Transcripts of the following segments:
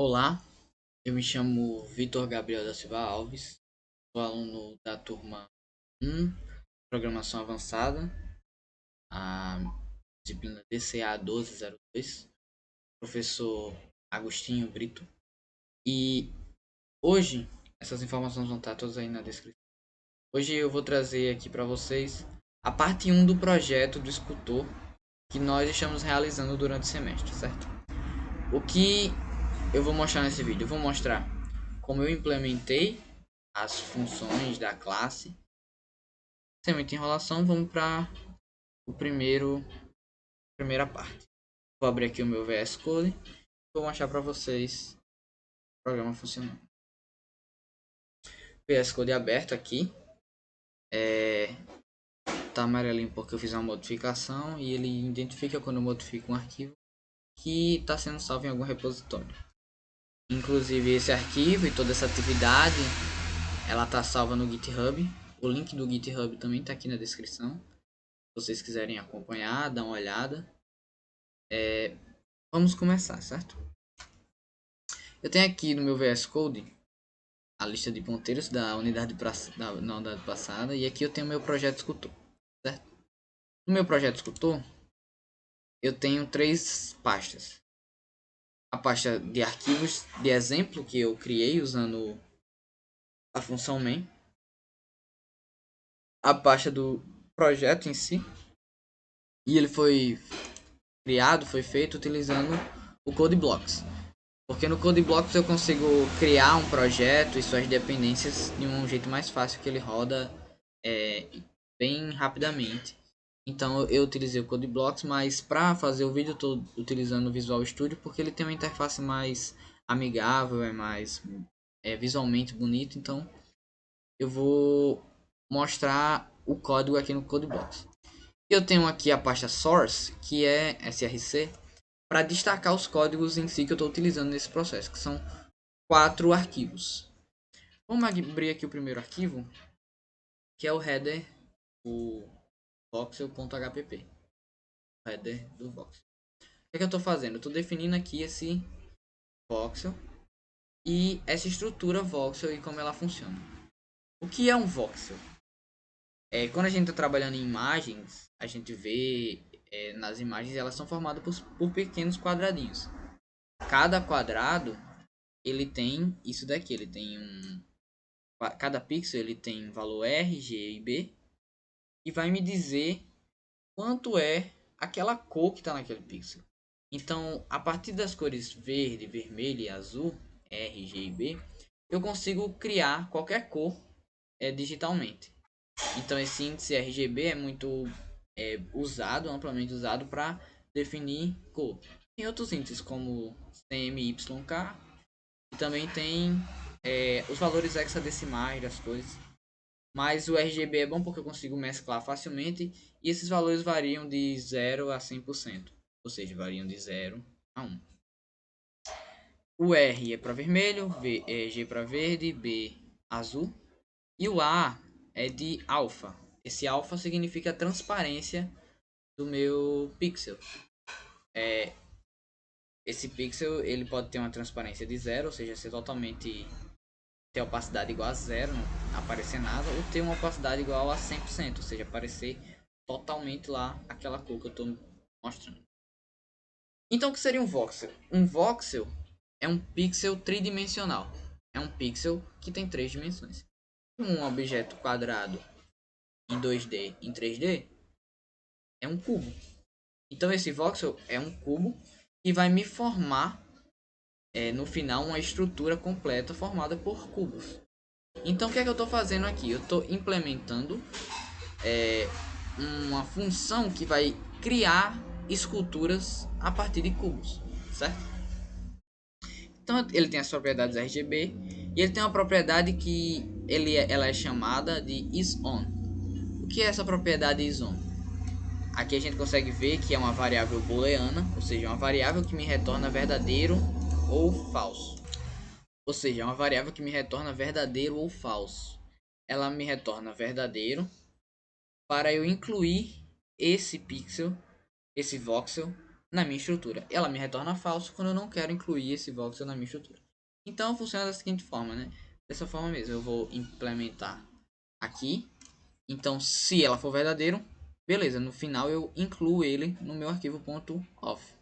Olá, eu me chamo Vitor Gabriel da Silva Alves, sou aluno da turma 1, Programação Avançada, a disciplina DCA 1202, professor Agostinho Brito. E hoje, essas informações vão estar todas aí na descrição. Hoje eu vou trazer aqui para vocês a parte 1 do projeto do escultor que nós estamos realizando durante o semestre, certo? O que eu vou mostrar nesse vídeo? Eu vou mostrar como eu implementei as funções da classe. Sem muita enrolação, vamos para o primeira parte. Vou abrir aqui o meu VS Code e vou mostrar para vocês o programa funcionando. VS Code aberto aqui. Tá amarelinho porque eu fiz uma modificação e ele identifica quando eu modifico um arquivo que está sendo salvo em algum repositório. Inclusive esse arquivo e toda essa atividade ela tá salva no GitHub. O link do GitHub também tá aqui na descrição. Se vocês quiserem acompanhar, dar uma olhada. Vamos começar, certo? Eu tenho aqui no meu VS Code a lista de ponteiros da unidade passada e aqui eu tenho o meu projeto escultor, certo? No meu projeto escultor eu tenho três pastas. A pasta de arquivos de exemplo que eu criei usando a função main. A pasta do projeto em si. E ele foi criado, foi feito utilizando o CodeBlocks. Porque no CodeBlocks eu consigo criar um projeto e suas dependências de um jeito mais fácil que ele roda bem rapidamente. Então eu utilizei o CodeBlocks, mas para fazer o vídeo estou utilizando o Visual Studio porque ele tem uma interface mais amigável, é mais visualmente bonito. Então eu vou mostrar o código aqui no CodeBlocks. Eu tenho aqui a pasta Source, que é src, para destacar os códigos em si que eu estou utilizando nesse processo, que são 4 arquivos. Vamos abrir aqui o primeiro arquivo, que é o header, o voxel.hpp. Header do voxel. O que eu estou fazendo? Eu estou definindo aqui esse voxel e essa estrutura voxel e como ela funciona. O que é um voxel? Quando a gente está trabalhando em imagens, a gente vê nas imagens elas são formadas por pequenos quadradinhos. Cada quadrado ele tem isso daqui, ele tem cada pixel ele tem valor R, G e B e vai me dizer quanto é aquela cor que está naquele pixel. Então, a partir das cores verde, vermelho e azul, R, G e B, eu consigo criar qualquer cor digitalmente. Então, esse índice RGB é muito amplamente usado para definir cor. Tem outros índices como CMYK e também tem os valores hexadecimais das cores. Mas o RGB é bom porque eu consigo mesclar facilmente e esses valores variam de 0 a 100%, ou seja, variam de 0 a 1. O R é para vermelho, G para verde, B azul e o A é de alfa. Esse alfa significa a transparência do meu pixel. Esse pixel ele pode ter uma transparência de 0, ou seja, ser totalmente ter opacidade igual a 0, não aparecer nada, ou ter uma opacidade igual a 100%, ou seja, aparecer totalmente lá aquela cor que eu estou mostrando. Então o que seria um voxel? Um voxel é um pixel tridimensional. É um pixel que tem 3 dimensões. Um objeto quadrado em 2D em 3D é um cubo. Então esse voxel é um cubo que vai me formar no final uma estrutura completa formada por cubos. Então o que é que eu estou fazendo aqui? Eu estou implementando uma função que vai criar esculturas a partir de cubos, certo? Então ele tem as propriedades RGB e ele tem uma propriedade que ela é chamada de isOn. O que é essa propriedade isOn? Aqui a gente consegue ver que é uma variável booleana, ou seja, uma variável que me retorna verdadeiro ou falso. Ou seja, é uma variável que me retorna verdadeiro ou falso. Ela me retorna verdadeiro para eu incluir esse pixel, esse voxel, na minha estrutura. Ela me retorna falso quando eu não quero incluir esse voxel na minha estrutura. Então funciona da seguinte forma, né? Dessa forma mesmo, eu vou implementar aqui. Então, se ela for verdadeiro, beleza, no final eu incluo ele no meu arquivo.off.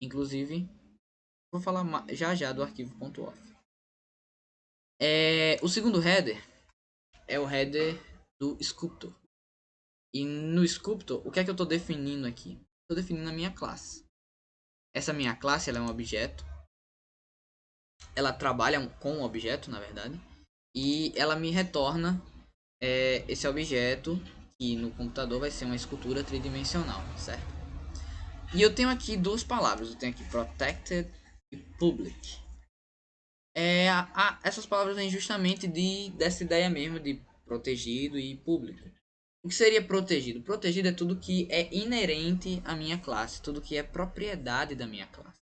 Inclusive, vou falar já já do arquivo.off. O segundo header é o header do Sculptor. E no Sculptor, o que é que eu estou definindo aqui? Estou definindo a minha classe. Essa minha classe ela é um objeto. Ela trabalha com um objeto, na verdade. E ela me retorna esse objeto, que no computador vai ser uma escultura tridimensional, certo? E eu tenho aqui duas palavras. Eu tenho aqui protected e public. Essas palavras vêm justamente dessa ideia mesmo de protegido e público. O que seria protegido? Protegido é tudo que é inerente à minha classe, tudo que é propriedade da minha classe.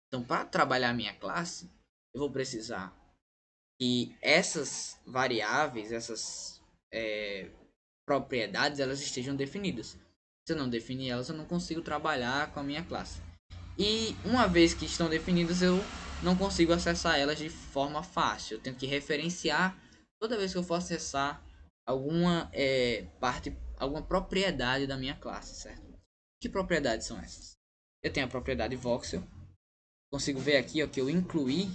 Então, para trabalhar a minha classe, eu vou precisar que essas variáveis, essas propriedades, elas estejam definidas. Se eu não definir elas, eu não consigo trabalhar com a minha classe. E uma vez que estão definidas, eu não consigo acessar elas de forma fácil. Eu tenho que referenciar toda vez que eu for acessar alguma parte, alguma propriedade da minha classe, certo? Que propriedades são essas? Eu tenho a propriedade voxel. Consigo ver aqui ó, que eu incluí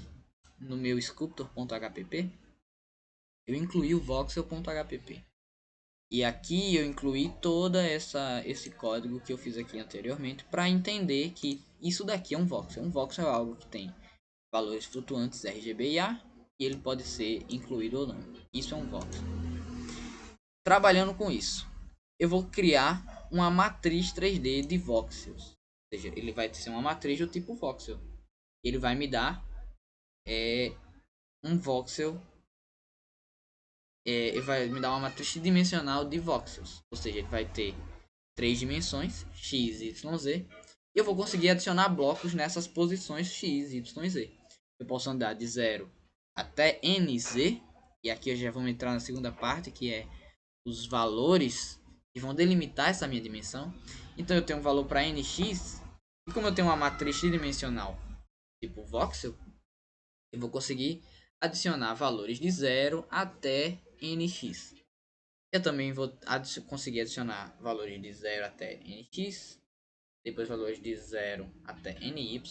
no meu sculptor.hpp. Eu incluí o voxel.hpp. E aqui eu incluí toda esse código que eu fiz aqui anteriormente para entender que isso daqui é um voxel. Um voxel é algo que tem valores flutuantes RGB e A e ele pode ser incluído ou não. Isso é um voxel. Trabalhando com isso, eu vou criar uma matriz 3D de voxels. Ou seja, ele vai ser uma matriz do tipo voxel. Ele vai me dar um voxel. Ele vai me dar uma matriz dimensional de voxels. Ou seja, ele vai ter 3 dimensões, x, y, z. E eu vou conseguir adicionar blocos nessas posições x, y, z. Eu posso andar de 0 até nz. E aqui eu já vou entrar na segunda parte, que é os valores que vão delimitar essa minha dimensão. Então eu tenho um valor para nx. E como eu tenho uma matriz tridimensional tipo voxel, eu vou conseguir adicionar valores de 0 até nx. Eu também vou conseguir adicionar valores de 0 até nx, depois valores de 0 até ny,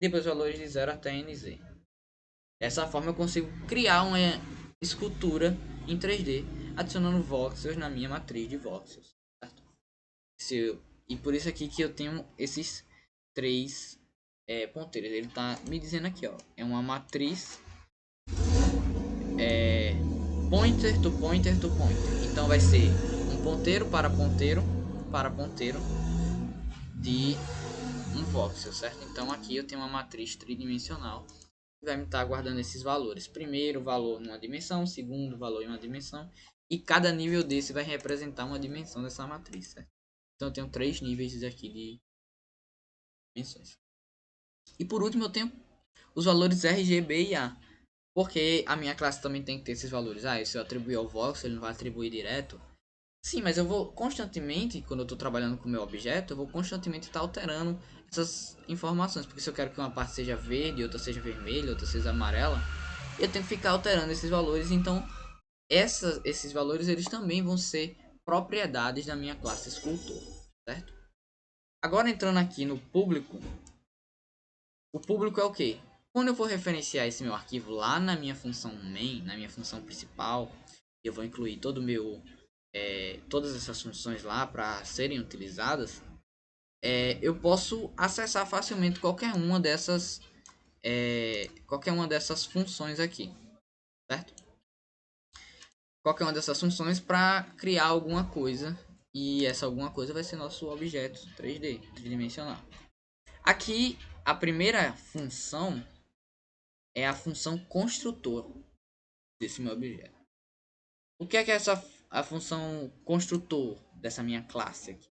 depois valores de 0 até nz. Dessa forma eu consigo criar uma escultura em 3D, adicionando voxels na minha matriz de voxels. Certo? E por isso aqui que eu tenho esses três ponteiros. Ele está me dizendo aqui, ó, é uma matriz pointer to pointer to pointer. Então vai ser um ponteiro para ponteiro para ponteiro de um voxel, certo? Então aqui eu tenho uma matriz tridimensional que vai me estar guardando esses valores. Primeiro valor numa dimensão, segundo valor em uma dimensão, e cada nível desse vai representar uma dimensão dessa matriz, certo? Então eu tenho 3 níveis aqui de dimensões. E por último eu tenho os valores RGB e A, porque a minha classe também tem que ter esses valores. Se eu atribuir ao voxel, ele não vai atribuir direto. Sim, mas eu vou constantemente, quando eu estou trabalhando com o meu objeto, eu vou constantemente estar alterando essas informações. Porque se eu quero que uma parte seja verde, outra seja vermelha, outra seja amarela, eu tenho que ficar alterando esses valores. Então, esses valores eles também vão ser propriedades da minha classe escultor, certo? Agora entrando aqui no público, o público é o quê? Quando eu for referenciar esse meu arquivo lá na minha função main, na minha função principal, eu vou incluir todo o meu todas essas funções lá para serem utilizadas, eu posso acessar facilmente qualquer uma dessas funções aqui, certo? Qualquer uma dessas funções para criar alguma coisa, e essa alguma coisa vai ser nosso objeto 3D, tridimensional. Aqui a primeira função é a função construtor desse meu objeto. O que é a função construtor dessa minha classe aqui?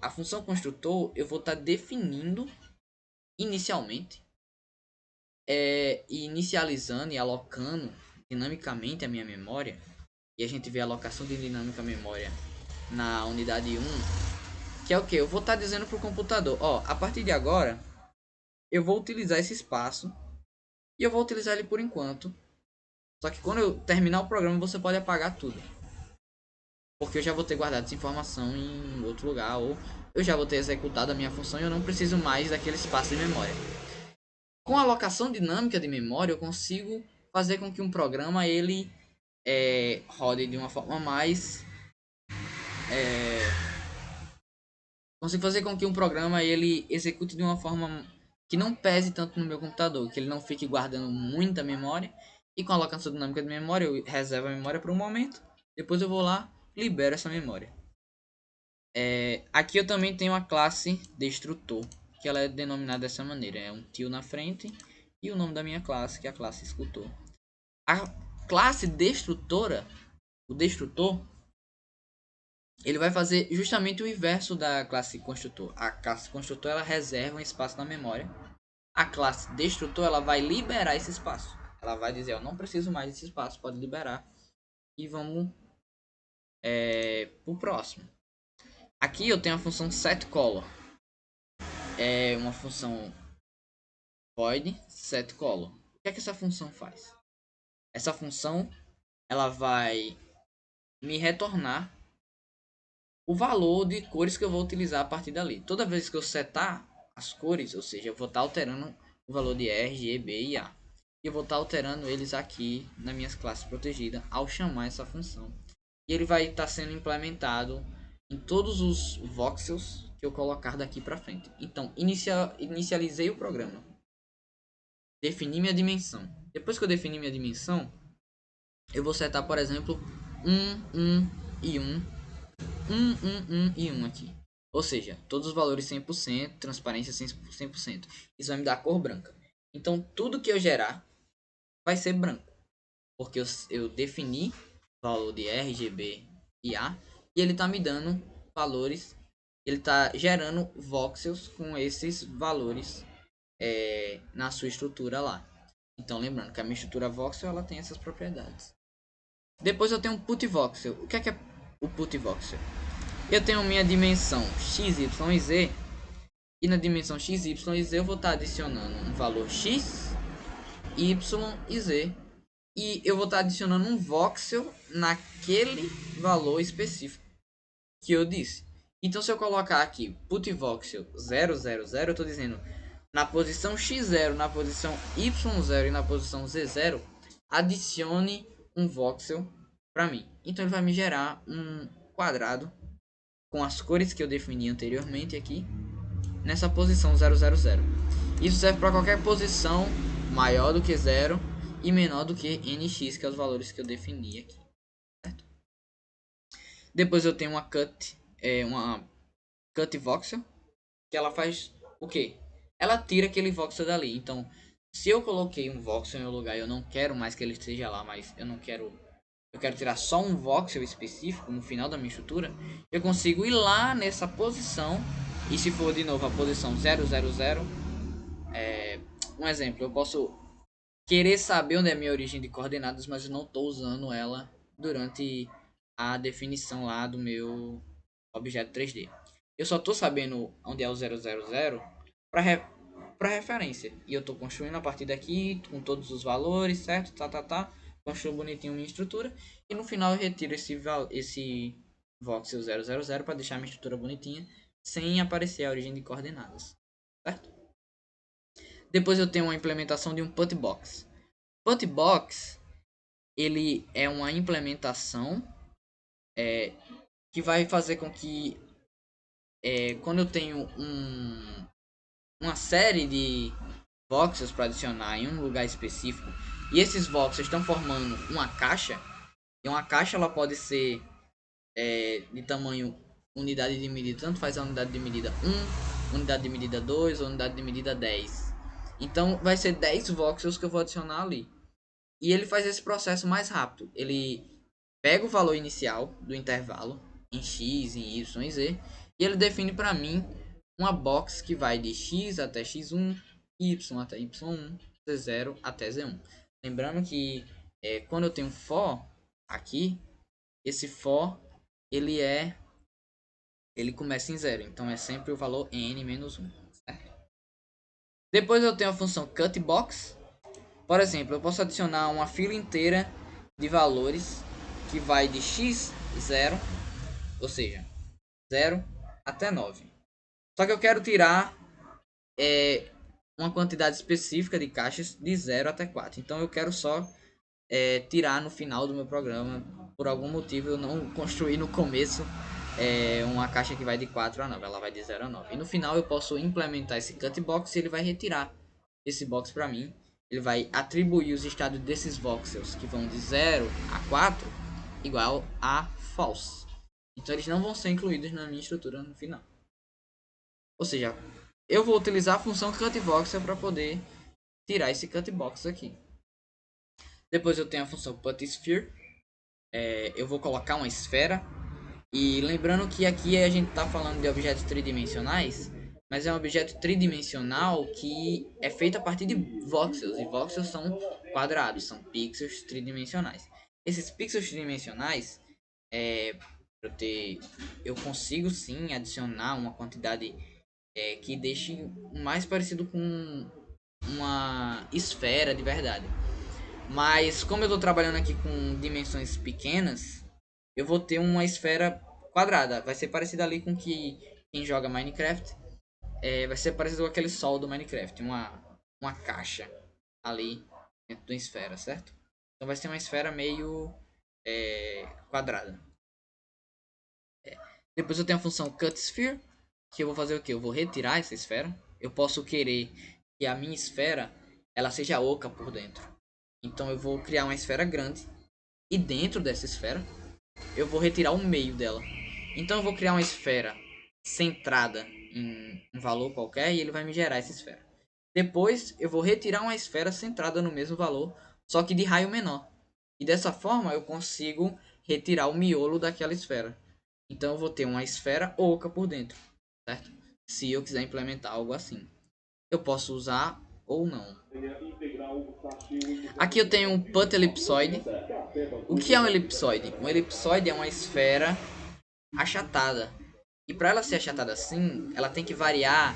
A função construtor eu vou estar definindo inicialmente e inicializando e alocando dinamicamente a minha memória. E a gente vê a alocação de dinâmica memória na unidade 1, Que é o que? Eu vou estar dizendo para o computador, ó, a partir de agora, eu vou utilizar esse espaço e eu vou utilizar ele por enquanto. Só que quando eu terminar o programa, você pode apagar tudo. Porque eu já vou ter guardado essa informação em outro lugar, ou eu já vou ter executado a minha função e eu não preciso mais daquele espaço de memória. Com a alocação dinâmica de memória, eu consigo fazer com que um programa ele rode de uma forma mais consigo fazer com que um programa ele execute de uma forma que não pese tanto no meu computador, que ele não fique guardando muita memória. E com a alocação dinâmica de memória, eu reservo a memória por um momento, depois eu vou lá e libero essa memória. Aqui eu também tenho a classe destrutor, que ela é denominada dessa maneira, é um tio na frente e o nome da minha classe, que é a classe escultor. A classe destrutora, o destrutor, ele vai fazer justamente o inverso da classe construtor. A classe construtor ela reserva um espaço na memória. A classe destrutor ela vai liberar esse espaço. Ela vai dizer, eu não preciso mais desse espaço, pode liberar. E vamos pro próximo. Aqui eu tenho a função setColor. É uma função void setColor. O que é que essa função faz? Essa função ela vai me retornar o valor de cores que eu vou utilizar a partir dali. Toda vez que eu setar as cores, ou seja, eu vou estar alterando o valor de R, G, B e A. E eu vou estar alterando eles aqui nas minhas classes protegidas ao chamar essa função. E ele vai estar sendo implementado em todos os voxels que eu colocar daqui para frente. Então, inicializei o programa. Defini minha dimensão. Depois que eu definir minha dimensão, eu vou setar, por exemplo, 1 e 1 e 1 aqui. Ou seja, todos os valores 100%, transparência 100%. Isso vai me dar a cor branca. Então, tudo que eu gerar vai ser branco. Porque eu defini valor de R, G, B e A. E ele está me dando valores. Ele está gerando voxels com esses valores na sua estrutura lá. Então, lembrando que a minha estrutura voxel ela tem essas propriedades. Depois eu tenho um put voxel. O que é o put voxel? Eu tenho minha dimensão x, y e z. E na dimensão x, y e z eu vou estar adicionando um valor x, y e z. E eu vou estar adicionando um voxel naquele valor específico que eu disse. Então se eu colocar aqui put voxel 000, eu estou dizendo na posição x0, na posição y0 e na posição z0, adicione um voxel para mim. Então ele vai me gerar um quadrado com as cores que eu defini anteriormente aqui, nessa posição 000. Isso serve para qualquer posição maior do que 0 e menor do que nx, que é os valores que eu defini aqui. Certo? Depois eu tenho uma cut voxel, que ela faz o quê? Ela tira aquele voxel dali. Então, se eu coloquei um voxel em um lugar e eu não quero mais que ele esteja lá, mas eu quero tirar só um voxel específico no final da minha estrutura, eu consigo ir lá nessa posição. E se for de novo a posição 000, um exemplo, eu posso querer saber onde é a minha origem de coordenadas, mas eu não estou usando ela durante a definição lá do meu objeto 3D. Eu só estou sabendo onde é o 000 para referência. E eu estou construindo a partir daqui com todos os valores, certo? Construo bonitinho minha estrutura. E no final eu retiro esse voxel 000 para deixar minha estrutura bonitinha, sem aparecer a origem de coordenadas, certo? Depois eu tenho uma implementação de um putbox. Putbox ele é uma implementação que vai fazer com que quando eu tenho uma série de voxels para adicionar em um lugar específico e esses voxels estão formando uma caixa, e uma caixa ela pode ser de tamanho unidade de medida, tanto faz a unidade de medida 1, unidade de medida 2 ou unidade de medida 10. Então vai ser 10 voxels que eu vou adicionar ali. E ele faz esse processo mais rápido. Ele pega o valor inicial do intervalo em x, em y e z, e ele define para mim uma box que vai de x até x1, y até y1, z0 até z1. Lembrando que quando eu tenho for aqui, esse for ele é ele começa em 0. Então é sempre o valor n menos 1. Certo? Depois eu tenho a função cutBox. Por exemplo, eu posso adicionar uma fila inteira de valores que vai de x0, ou seja, 0 até 9. Só que eu quero tirar uma quantidade específica de caixas de 0 até 4. Então eu quero só tirar no final do meu programa. Por algum motivo eu não construí no começo uma caixa que vai de 4 a 9. Ela vai de 0 a 9. E no final eu posso implementar esse cutBox e ele vai retirar esse box para mim. Ele vai atribuir os estados desses voxels que vão de 0 a 4 igual a false. Então eles não vão ser incluídos na minha estrutura no final. Ou seja, eu vou utilizar a função cutVoxel para poder tirar esse cutbox aqui. Depois eu tenho a função putSphere. Eu vou colocar uma esfera. E lembrando que aqui a gente está falando de objetos tridimensionais, mas é um objeto tridimensional que é feito a partir de voxels. E voxels são quadrados, são pixels tridimensionais. Esses pixels tridimensionais, eu consigo sim adicionar uma quantidade que deixe mais parecido com uma esfera de verdade. Mas como eu estou trabalhando aqui com dimensões pequenas, eu vou ter uma esfera quadrada. Vai ser parecido ali com que quem joga Minecraft vai ser parecido com aquele sol do Minecraft, uma caixa ali dentro da esfera, certo? Então vai ser uma esfera meio quadrada. Depois eu tenho a função cutSphere, que eu vou fazer o que? Eu vou retirar essa esfera. Eu posso querer que a minha esfera ela seja oca por dentro. Então eu vou criar uma esfera grande e dentro dessa esfera eu vou retirar o meio dela. Então eu vou criar uma esfera centrada em um valor qualquer e ele vai me gerar essa esfera. Depois eu vou retirar uma esfera centrada no mesmo valor, só que de raio menor. E dessa forma eu consigo retirar o miolo daquela esfera. Então eu vou ter uma esfera oca por dentro, certo? Se eu quiser implementar algo assim. Eu posso usar ou não. Aqui eu tenho um put elipsoide. O que é um elipsoide? Um elipsoide é uma esfera achatada. E para ela ser achatada assim, ela tem que variar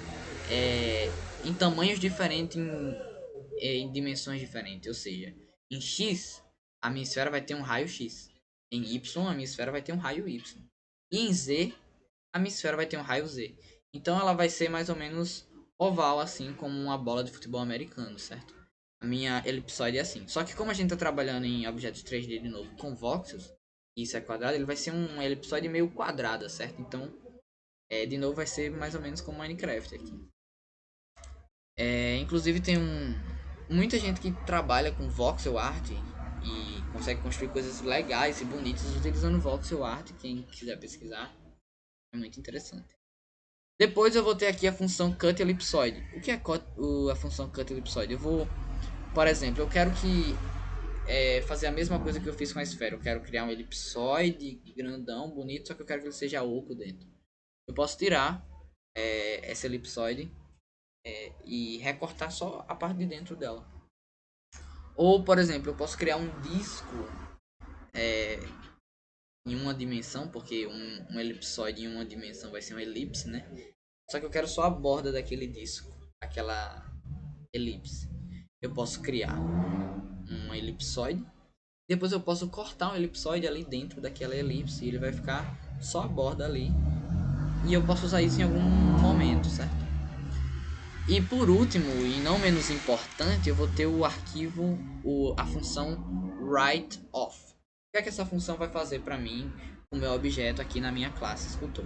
em tamanhos diferentes, em dimensões diferentes. Ou seja, em X, a minha esfera vai ter um raio X. Em Y, a minha esfera vai ter um raio Y. E em Z, a minha esfera vai ter um raio Z. Então ela vai ser mais ou menos oval, assim como uma bola de futebol americano, certo? A minha elipsoide é assim. Só que como a gente está trabalhando em objetos 3D de novo com voxels, e isso é quadrado, ele vai ser um elipsoide meio quadrada, certo? Então, de novo vai ser mais ou menos como Minecraft aqui. Inclusive tem muita gente que trabalha com voxel art e consegue construir coisas legais e bonitas utilizando voxel art. Quem quiser pesquisar, é muito interessante. Depois eu vou ter aqui a função cut elipsoide. O que é a função cut elipsoide? Eu vou, por exemplo, eu quero fazer a mesma coisa que eu fiz com a esfera. Eu quero criar um elipsoide grandão, bonito, só que eu quero que ele seja oco dentro. Eu posso tirar essa elipsoide e recortar só a parte de dentro dela. Ou, por exemplo, eu posso criar um disco em uma dimensão, porque um elipsoide em uma dimensão vai ser uma elipse, né? Só que eu quero só a borda daquele disco, aquela elipse. Eu posso criar um elipsoide. Depois eu posso cortar um elipsoide ali dentro daquela elipse e ele vai ficar só a borda ali. E eu posso usar isso em algum momento, certo? E por último, e não menos importante, eu vou ter o arquivo, a função write-off. O que essa função vai fazer para mim, o meu objeto aqui na minha classe escultor?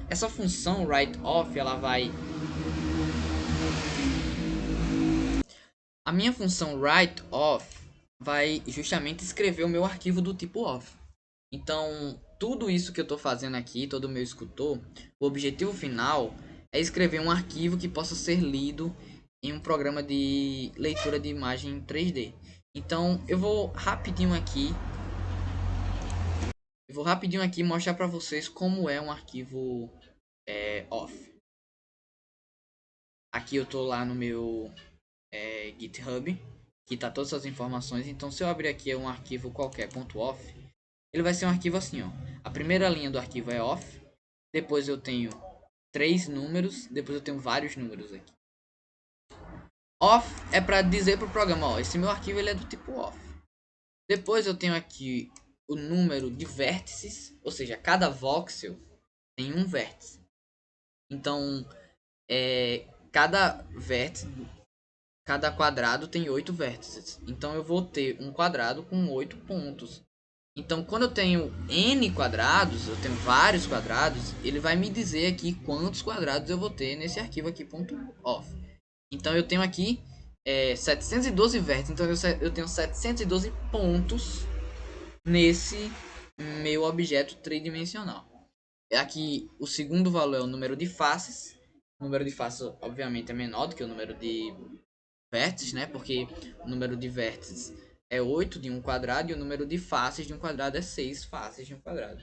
Essa função write-off, ela vai... A minha função write-off vai justamente escrever o meu arquivo do tipo off. Então, tudo isso que eu estou fazendo aqui, todo o meu escultor, o objetivo final é escrever um arquivo que possa ser lido em um programa de leitura de imagem 3D. Então, eu vou rapidinho aqui mostrar para vocês como é um arquivo off. Aqui eu estou lá no meu GitHub, que tá todas as informações. Então, se eu abrir aqui um arquivo qualquer .off, ele vai ser um arquivo assim, ó. A primeira linha do arquivo é off. depois eu tenho 3 números, depois eu tenho vários números aqui. Off é para dizer pro programa, ó, esse meu arquivo ele é do tipo off. Depois eu tenho aqui o número de vértices, ou seja, cada voxel tem um vértice. Então, cada vértice, cada quadrado tem 8 vértices. Então eu vou ter um quadrado com 8 pontos. Então, quando eu tenho n quadrados, eu tenho vários quadrados, ele vai me dizer aqui quantos quadrados eu vou ter nesse arquivo aqui, .off. Então, eu tenho aqui 712 vértices. Então, eu tenho 712 pontos nesse meu objeto tridimensional. Aqui, o segundo valor é o número de faces. O número de faces, obviamente, é menor do que o número de vértices, né? Porque o número de vértices é 8 de um quadrado e o número de faces de um quadrado é 6 faces de um quadrado.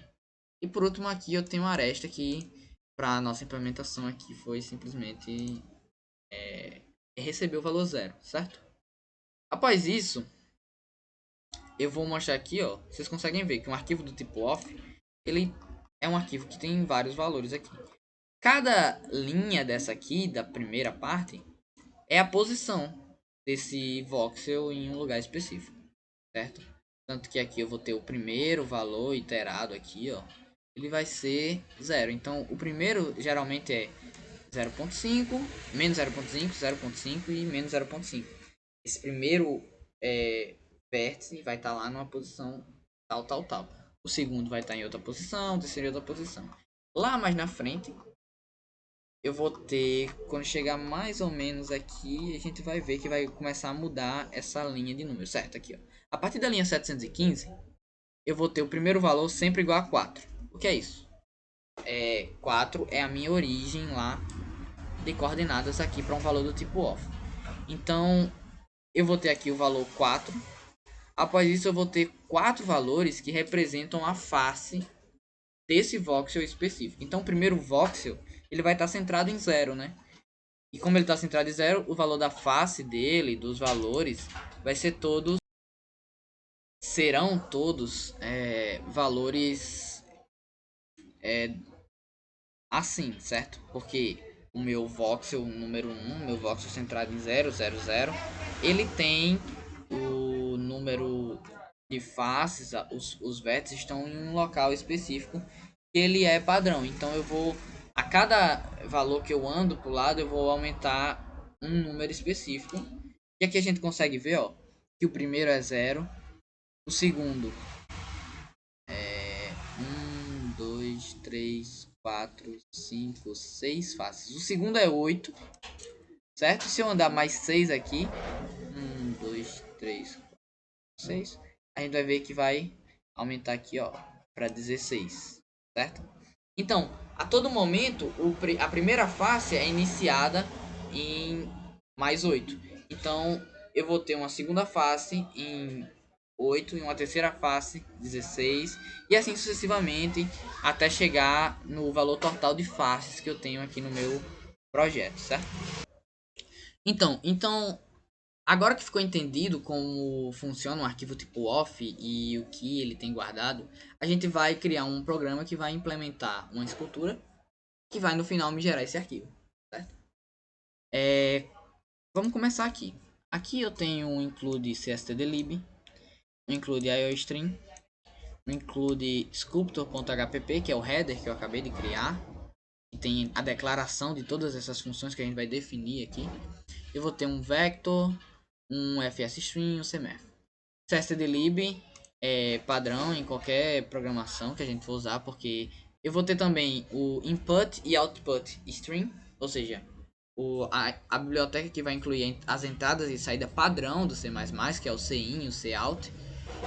E por último aqui eu tenho uma aresta que para nossa implementação aqui foi simplesmente receber o valor zero, certo? Após isso, eu vou mostrar aqui, ó, vocês conseguem ver que um arquivo do tipo off, ele é um arquivo que tem vários valores aqui. Cada linha dessa aqui, da primeira parte, é a posição desse voxel em um lugar específico, certo? Tanto que aqui eu vou ter o primeiro valor iterado aqui, ó. Ele vai ser 0. Então, o primeiro geralmente é 0.5, menos 0.5, 0.5 e menos 0.5. Esse primeiro vértice vai estar lá numa posição tal, tal, tal. O segundo vai estar em outra posição, o terceiro em outra posição. Lá mais na frente, eu vou ter, quando chegar mais ou menos aqui, a gente vai ver que vai começar a mudar essa linha de número, certo? Aqui, ó. A partir da linha 715, eu vou ter o primeiro valor sempre igual a 4. O que é isso? 4 é a minha origem lá de coordenadas aqui para um valor do tipo off. Então, eu vou ter aqui o valor 4. Após isso, eu vou ter 4 valores que representam a face desse voxel específico. Então, o primeiro voxel, ele vai estar centrado em 0, né? E como ele está centrado em 0, o valor da face dele, dos valores, vai ser todos, serão todos valores assim, certo? Porque o meu voxel número 1, meu voxel centrado em 0, 0, 0, ele tem o número de faces, os vértices estão em um local específico que ele é padrão. Então eu vou, a cada valor que eu ando pro lado, eu vou aumentar um número específico. E aqui a gente consegue ver, ó, que o primeiro é 0, o segundo é 1, 2, 3, 4, 5, 6 faces. O segundo é 8, certo? Se eu andar mais 6 aqui, 1, 2, 3, 4, 6, a gente vai ver que vai aumentar aqui, ó, para 16, certo? Então, a todo momento, a primeira face é iniciada em mais 8. Então, eu vou ter uma segunda face em 8 e uma terceira face 16 e assim sucessivamente até chegar no valor total de faces que eu tenho aqui no meu projeto, certo? Então agora que ficou entendido como funciona um arquivo tipo off e o que ele tem guardado, a gente vai criar um programa que vai implementar uma escultura que vai no final me gerar esse arquivo, certo? Vamos começar aqui. Aqui eu tenho um include cstdlib, um include iostream, um include sculptor.hpp, que é o header que eu acabei de criar, que tem a declaração de todas essas funções que a gente vai definir aqui. Eu vou ter um vector, um fsstring e um cmf. cstdlib é padrão em qualquer programação que a gente for usar, porque eu vou ter também o input e output string, ou seja, a biblioteca que vai incluir as entradas e saída padrão do C++, que é o cin e o cout.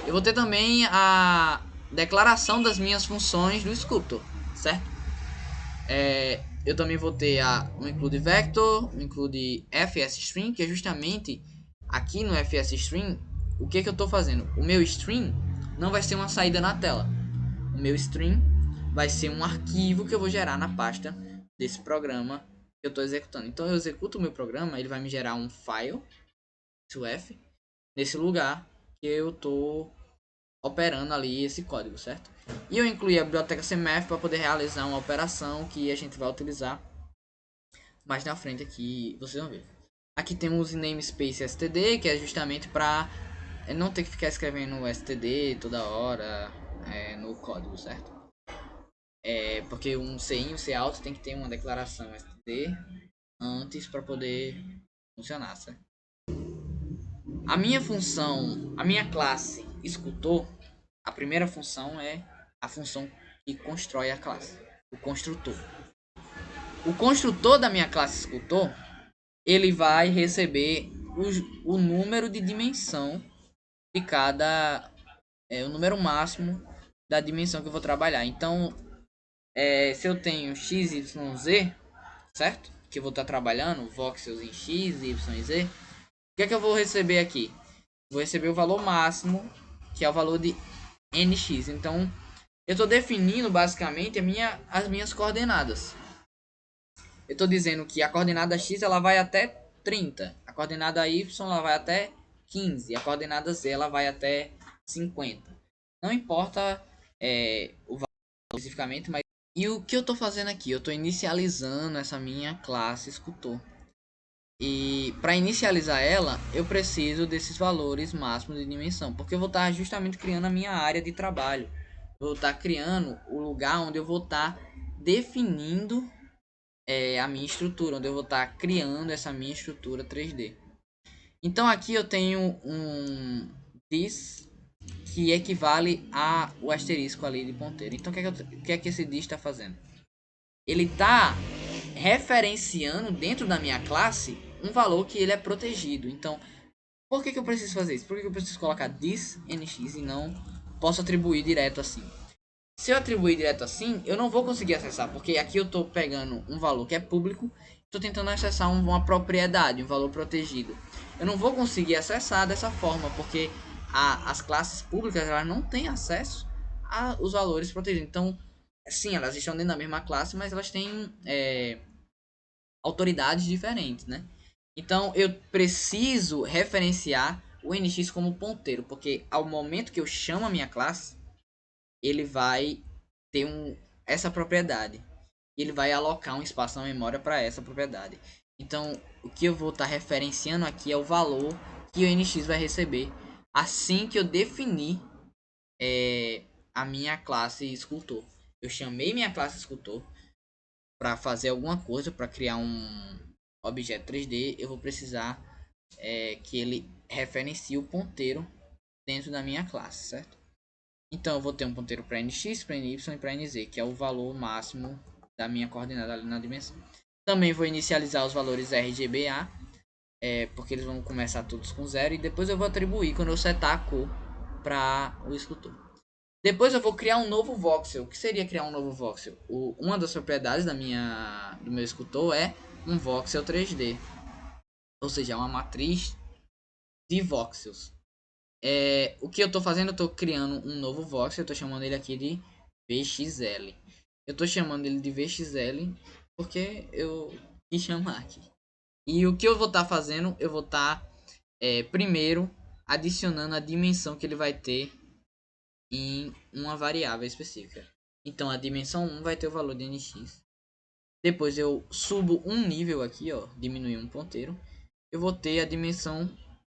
Eu vou ter também a declaração das minhas funções do Sculptor, certo? Eu também vou ter um include vector, um include fsstring, que é justamente aqui no fsstring, o que eu estou fazendo? O meu string não vai ser uma saída na tela. O meu string vai ser um arquivo que eu vou gerar na pasta desse programa que eu estou executando. Então eu executo o meu programa, ele vai me gerar um file, f, nesse lugar que eu estou operando ali esse código, certo? E eu incluí a biblioteca CMF para poder realizar uma operação que a gente vai utilizar mais na frente aqui, vocês vão ver. Aqui temos o namespace std, que é justamente para não ter que ficar escrevendo std toda hora no código, certo? Porque um CIN, um Cout tem que ter uma declaração std antes para poder funcionar, certo? A minha função, a minha classe escultor, a primeira função é a função que constrói a classe, o construtor. O construtor da minha classe escultor, ele vai receber o número de dimensão de cada, o número máximo da dimensão que eu vou trabalhar. Então, se eu tenho x, y, z, certo? Que eu vou estar trabalhando, voxels em x, y e z. O que é que eu vou receber aqui? Vou receber o valor máximo, que é o valor de nx. Então, eu estou definindo basicamente as minhas coordenadas. Eu estou dizendo que a coordenada x ela vai até 30, a coordenada y ela vai até 15, a coordenada z ela vai até 50. Não importa o valor especificamente, mas e o que eu estou fazendo aqui? Eu estou inicializando essa minha classe escultor. E para inicializar ela, eu preciso desses valores máximos de dimensão, porque eu vou estar justamente criando a minha área de trabalho. Eu vou estar criando o lugar onde eu vou estar definindo a minha estrutura, onde eu vou estar criando essa minha estrutura 3D. Então aqui eu tenho um this que equivale a o asterisco ali de ponteiro. Então o que é que esse this está fazendo? Ele está referenciando dentro da minha classe um valor que ele é protegido. Então, por que eu preciso fazer isso? Por que eu preciso colocar this nx e não posso atribuir direto assim? Se eu atribuir direto assim, eu não vou conseguir acessar, porque aqui eu estou pegando um valor que é público, estou tentando acessar uma propriedade, um valor protegido. Eu não vou conseguir acessar dessa forma, porque as classes públicas elas não têm acesso aos valores protegidos. Então, sim, elas estão dentro da mesma classe, mas elas têm autoridades diferentes, né? Então, eu preciso referenciar o nx como ponteiro, porque ao momento que eu chamo a minha classe, ele vai ter essa propriedade. E ele vai alocar um espaço na memória para essa propriedade. Então, o que eu vou estar referenciando aqui é o valor que o nx vai receber assim que eu definir a minha classe escultor. Eu chamei minha classe escultor para fazer alguma coisa, para criar um objeto 3D. Eu vou precisar que ele referencie o ponteiro dentro da minha classe, certo? Então eu vou ter um ponteiro para nx, para ny e para nz, que é o valor máximo da minha coordenada ali na dimensão. Também vou inicializar os valores RGBA, porque eles vão começar todos com 0, e depois eu vou atribuir quando eu setar a cor para o escultor. Depois eu vou criar um novo voxel. O que seria criar um novo voxel? Uma das propriedades do meu escultor é um voxel 3D, ou seja, uma matriz de voxels. O que eu estou fazendo? Eu estou criando um novo voxel. Eu estou chamando ele aqui de VXL. Eu estou chamando ele de VXL porque eu quis chamar aqui. E o que eu vou estar fazendo? Eu vou estar primeiro adicionando a dimensão que ele vai ter em uma variável específica. Então a dimensão 1 vai ter o valor de nx. Depois eu subo um nível aqui, ó, diminuir um ponteiro. Eu vou ter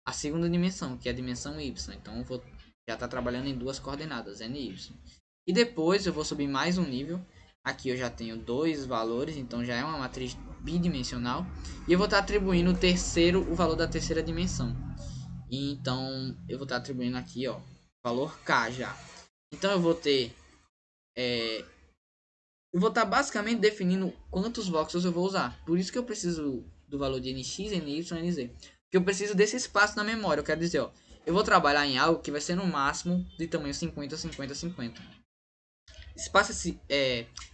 a segunda dimensão, que é a dimensão y. Então eu vou já estar trabalhando em duas coordenadas, n e y. E depois eu vou subir mais um nível. Aqui eu já tenho dois valores, então já é uma matriz bidimensional. E eu vou estar atribuindo o valor da terceira dimensão. E então eu vou estar atribuindo aqui, ó, valor k já. Então eu vou ter eu vou estar basicamente definindo quantos voxels eu vou usar. Por isso que eu preciso do valor de nx, ny, nz. Porque eu preciso desse espaço na memória. Eu quero dizer, ó, eu vou trabalhar em algo que vai ser no máximo de tamanho 50, 50, 50.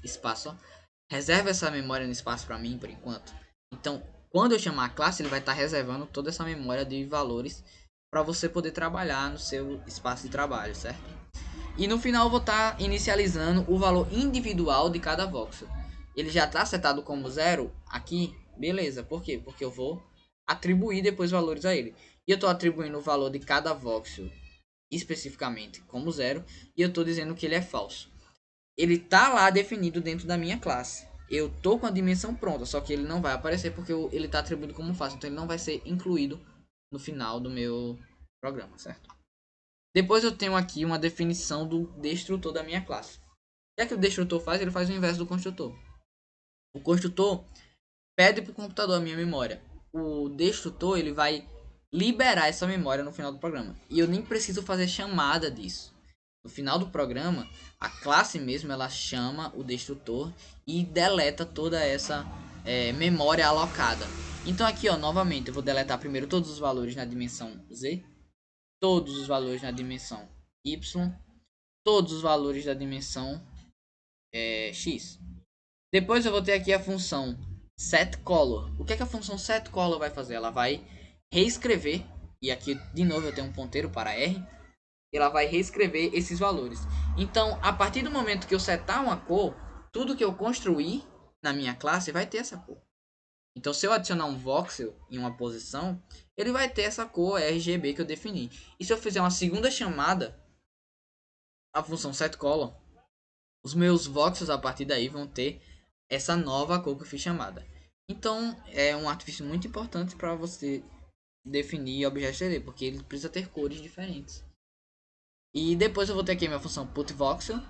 Espaço, ó. Reserva essa memória no espaço para mim por enquanto. Então, quando eu chamar a classe, ele vai estar reservando toda essa memória de valores para você poder trabalhar no seu espaço de trabalho, certo? E no final eu vou estar inicializando o valor individual de cada voxel. Ele já está setado como 0 aqui, beleza. Por quê? Porque eu vou atribuir depois valores a ele. E eu estou atribuindo o valor de cada voxel especificamente como 0 e eu estou dizendo que ele é falso. Ele tá lá definido dentro da minha classe. Eu tô com a dimensão pronta, só que ele não vai aparecer porque ele tá atribuído como falso, então ele não vai ser incluído no final do meu programa, certo? Depois eu tenho aqui uma definição do destrutor da minha classe. O que é que o destrutor faz? Ele faz o inverso do construtor. O construtor pede para o computador a minha memória. O destrutor ele vai liberar essa memória no final do programa. E eu nem preciso fazer chamada disso. No final do programa, a classe mesmo ela chama o destrutor e deleta toda essa memória alocada. Então aqui, ó, novamente, eu vou deletar primeiro todos os valores na dimensão z, todos os valores na dimensão y, todos os valores da dimensão x. Depois eu vou ter aqui a função setColor. O que é que a função setColor vai fazer? Ela vai reescrever, e aqui de novo eu tenho um ponteiro para R, ela vai reescrever esses valores. Então, a partir do momento que eu setar uma cor, tudo que eu construir na minha classe vai ter essa cor. Então, se eu adicionar um voxel em uma posição, ele vai ter essa cor RGB que eu defini. E se eu fizer uma segunda chamada, a função setColor, os meus voxels a partir daí vão ter essa nova cor que eu fiz chamada. Então, é um artifício muito importante para você definir objetos 3D, porque ele precisa ter cores diferentes. E depois eu vou ter aqui a minha função putVoxel. O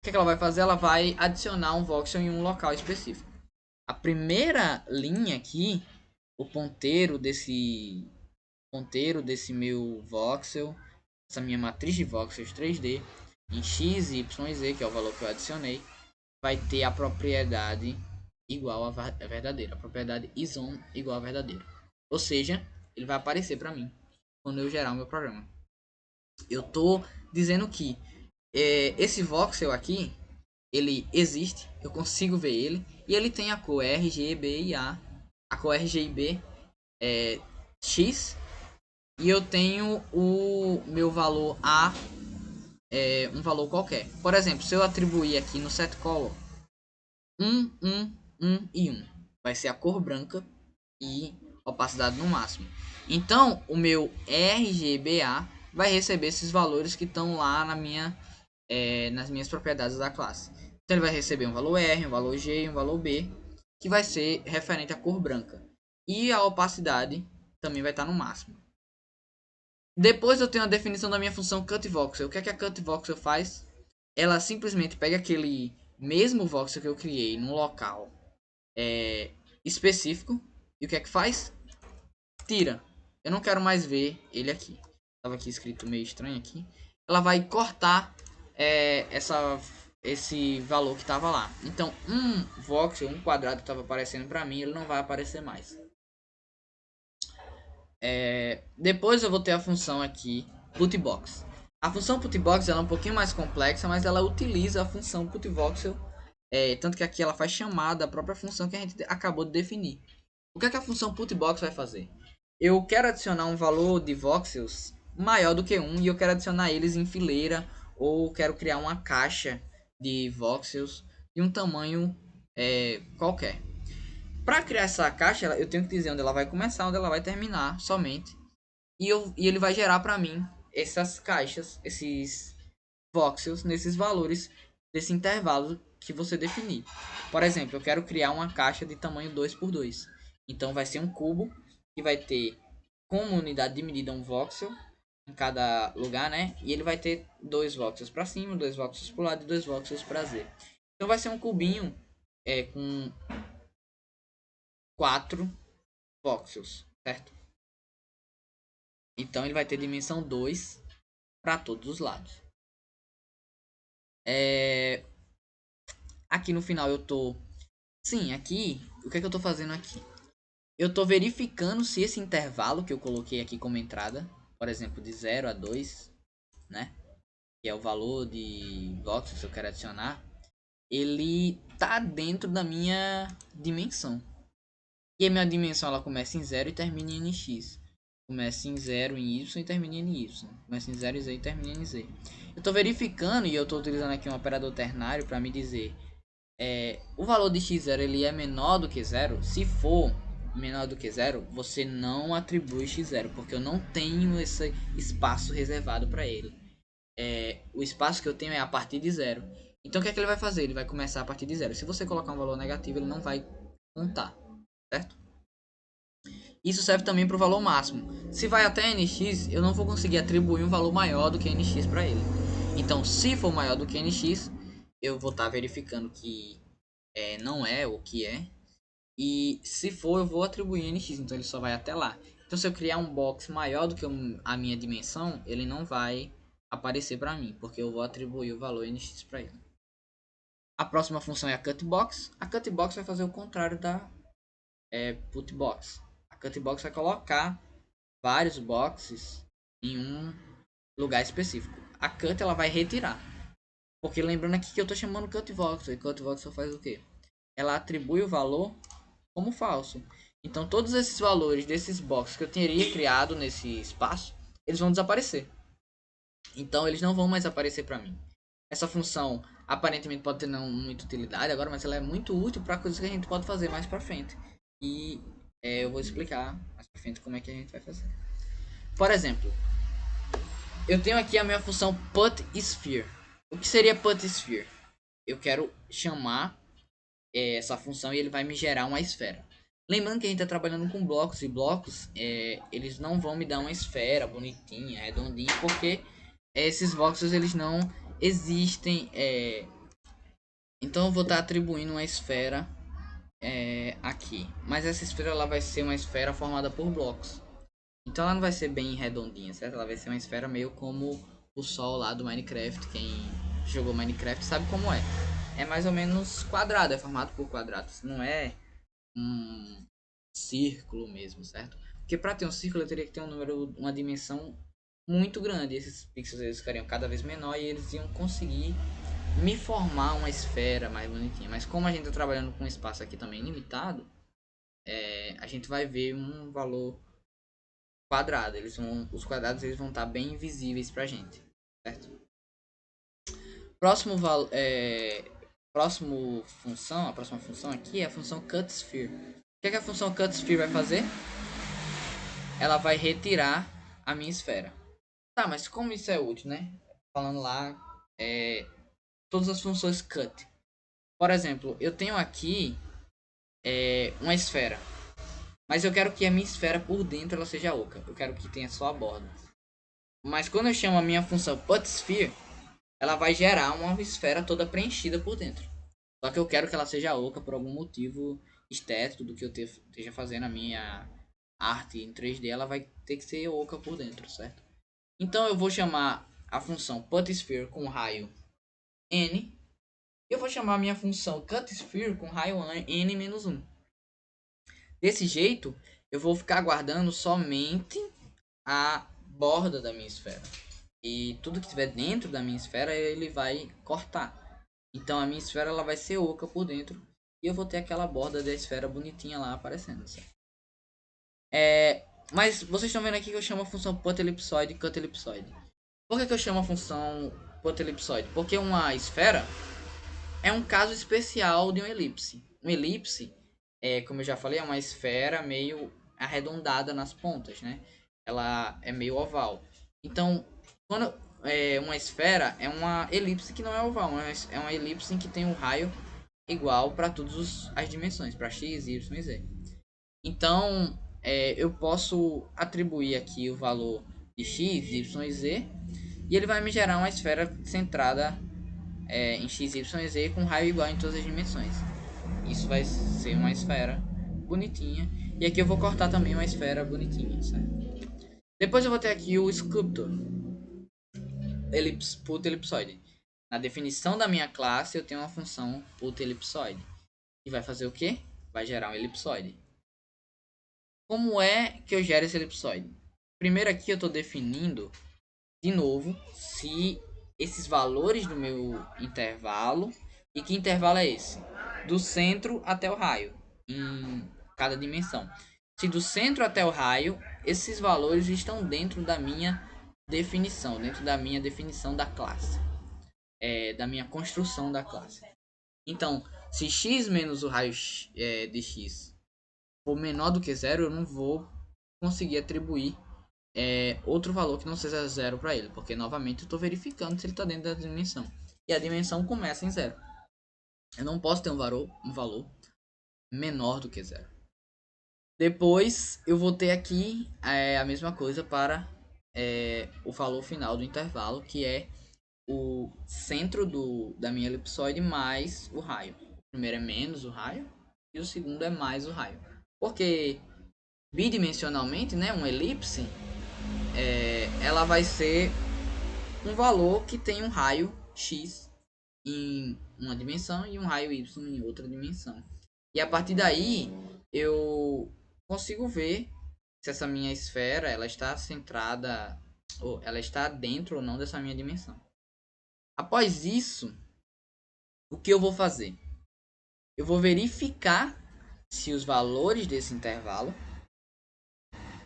que, é que ela vai fazer? Ela vai adicionar um voxel em um local específico. A primeira linha aqui, o ponteiro desse meu voxel, essa minha matriz de voxels 3D, em x, y e z, que é o valor que eu adicionei, vai ter a propriedade igual a verdadeira. A propriedade isOn igual a verdadeiro. Ou seja, ele vai aparecer para mim quando eu gerar o meu programa. Eu tô dizendo que esse voxel aqui, ele existe, eu consigo ver ele, e ele tem a cor RGB e A cor RGB é X, e eu tenho o meu valor A, um valor qualquer. Por exemplo, se eu atribuir aqui no setColor 1, 1, 1 e 1, vai ser a cor branca e opacidade no máximo. Então, o meu RGBA vai receber esses valores que estão lá nas minhas propriedades da classe. Então, ele vai receber um valor R, um valor G e um valor B, que vai ser referente à cor branca. E a opacidade também vai estar no máximo. Depois eu tenho a definição da minha função cutVoxel. O que é que a cutVoxel faz? Ela simplesmente pega aquele mesmo voxel que eu criei num local específico. E o que é que faz? Tira. Eu não quero mais ver ele aqui. Tava aqui escrito meio estranho aqui. Ela vai cortar esse valor que estava lá. Então, um voxel, um quadrado que estava aparecendo para mim, ele não vai aparecer mais. Depois eu vou ter a função aqui putBox. A função putBox ela é um pouquinho mais complexa, mas ela utiliza a função putVoxel. Tanto que aqui ela faz chamada da própria função que a gente acabou de definir. O que é que a função putBox vai fazer? Eu quero adicionar um valor de voxels maior do que 1 e eu quero adicionar eles em fileira, ou quero criar uma caixa de voxels de um tamanho qualquer. Para criar essa caixa, eu tenho que dizer onde ela vai começar, onde ela vai terminar somente. E ele vai gerar para mim essas caixas, esses voxels, nesses valores desse intervalo que você definir. Por exemplo, eu quero criar uma caixa de tamanho 2×2. Então vai ser um cubo que vai ter como unidade de medida um voxel em cada lugar, né? E ele vai ter 2 voxels para cima, 2 voxels para o lado e 2 voxels para Z. Então vai ser um cubinho com 4 voxels, certo? Então ele vai ter dimensão 2 para todos os lados. Aqui no final eu tô... Sim, aqui, o que é que eu tô fazendo aqui? Eu tô verificando se esse intervalo que eu coloquei aqui como entrada, por exemplo, de 0 a 2, né? Que é o valor de voxels que eu quero adicionar, ele tá dentro da minha dimensão. E a minha dimensão ela começa em 0 e termina em nx. Começa em 0 em y e termina em y. Começa em 0 em z e termina em z. Eu estou verificando e eu estou utilizando aqui um operador ternário para me dizer o valor de x0 ele é menor do que 0. Se for, menor do que zero, você não atribui x0, porque eu não tenho esse espaço reservado para ele. O espaço que eu tenho é a partir de zero. Então o que é que ele vai fazer? Ele vai começar a partir de zero. Se você colocar um valor negativo, ele não vai contar, certo? Isso serve também para o valor máximo. Se vai até nx, eu não vou conseguir atribuir um valor maior do que nx para ele. Então, se for maior do que nx, eu vou estar verificando que não é o que é. E se for, eu vou atribuir nx, então ele só vai até lá. Então, se eu criar um box maior do que a minha dimensão, ele não vai aparecer para mim, porque eu vou atribuir o valor nx para ele. A próxima função é a cutbox. A cutbox vai fazer o contrário da putbox. A cutbox vai colocar vários boxes em um lugar específico. A cut ela vai retirar. Porque lembrando aqui que eu estou chamando cutbox. E cutbox só faz o quê? Ela atribui o valor como falso. Então todos esses valores desses boxes que eu teria criado nesse espaço, eles vão desaparecer. Então eles não vão mais aparecer para mim. Essa função aparentemente pode ter não muita utilidade agora, mas ela é muito útil para coisas que a gente pode fazer mais para frente. E eu vou explicar mais para frente como é que a gente vai fazer. Por exemplo, eu tenho aqui a minha função putSphere. O que seria putSphere? Eu quero chamar essa função e ele vai me gerar uma esfera. Lembrando que a gente está trabalhando com blocos e blocos, eles não vão me dar uma esfera bonitinha, redondinha, porque esses voxels eles não existem. Então eu vou estar atribuindo uma esfera aqui, mas essa esfera ela vai ser uma esfera formada por blocos. Então ela não vai ser bem redondinha, certo? Ela vai ser uma esfera meio como o sol lá do Minecraft. Quem jogou Minecraft sabe como é. É mais ou menos quadrado, é formado por quadrados. Não é um círculo mesmo, certo? Porque para ter um círculo eu teria que ter um número, uma dimensão muito grande. Esses pixels eles ficariam cada vez menor e eles iam conseguir me formar uma esfera mais bonitinha. Mas como a gente está trabalhando com um espaço aqui também limitado, a gente vai ver um valor quadrado. Os quadrados eles vão estar bem visíveis pra gente, certo? A próxima função aqui é a função cutSphere. O que a função cutSphere vai fazer? Ela vai retirar a minha esfera. Tá, mas como isso é útil, né? Falando lá, todas as funções cut. Por exemplo, eu tenho aqui uma esfera, mas eu quero que a minha esfera por dentro ela seja oca. Eu quero que tenha só a borda. Mas quando eu chamo a minha função putSphere, ela vai gerar uma esfera toda preenchida por dentro. Só que eu quero que ela seja oca por algum motivo estético do que eu esteja fazendo a minha arte em 3D, ela vai ter que ser oca por dentro, certo? Então eu vou chamar a função putSphere com raio n. E eu vou chamar a minha função cutSphere com raio n-1. Desse jeito, eu vou ficar guardando somente a borda da minha esfera. E tudo que estiver dentro da minha esfera, ele vai cortar. Então a minha esfera ela vai ser oca por dentro. E eu vou ter aquela borda da esfera bonitinha lá aparecendo, certo? Mas vocês estão vendo aqui que eu chamo a função putellipsoide e cutellipsoide. Por que eu chamo a função putellipsoide? Porque uma esfera é um caso especial de uma elipse. Uma elipse, como eu já falei, é uma esfera meio arredondada nas pontas, né? Ela é meio oval. Então, quando uma esfera é uma elipse que não é oval, é uma elipse em que tem um raio igual para todas as dimensões, para x, y e z. Então, eu posso atribuir aqui o valor de x, y e z, e ele vai me gerar uma esfera centrada em x, y e z com raio igual em todas as dimensões. Isso vai ser uma esfera bonitinha. E aqui eu vou cortar também uma esfera bonitinha, certo? Depois eu vou ter aqui o Sculptor, putellipsoide. Na definição da minha classe eu tenho uma função putellipsoide. E vai fazer o quê? Vai gerar um elipsoide. Como é que eu gero esse elipsoide? Primeiro aqui eu estou definindo, de novo, se esses valores do meu intervalo, e que intervalo é esse? Do centro até o raio, em cada dimensão. Se do centro até o raio, esses valores estão dentro da minha definição, da classe, da minha construção da classe. Então, se x menos o raio de x for menor do que zero, eu não vou conseguir atribuir outro valor que não seja zero para ele, porque novamente eu estou verificando se ele está dentro da dimensão. E a dimensão começa em zero. Eu não posso ter um valor menor do que zero. Depois eu vou ter aqui a mesma coisa para o valor final do intervalo, que é o centro da minha elipsoide mais o raio. O primeiro é menos o raio e o segundo é mais o raio. Porque bidimensionalmente, né, uma elipse, ela vai ser um valor que tem um raio x em uma dimensão e um raio y em outra dimensão. E a partir daí eu consigo ver se essa minha esfera ela está centrada ou ela está dentro ou não dessa minha dimensão. Após isso, o que eu vou fazer? Eu vou verificar se os valores desse intervalo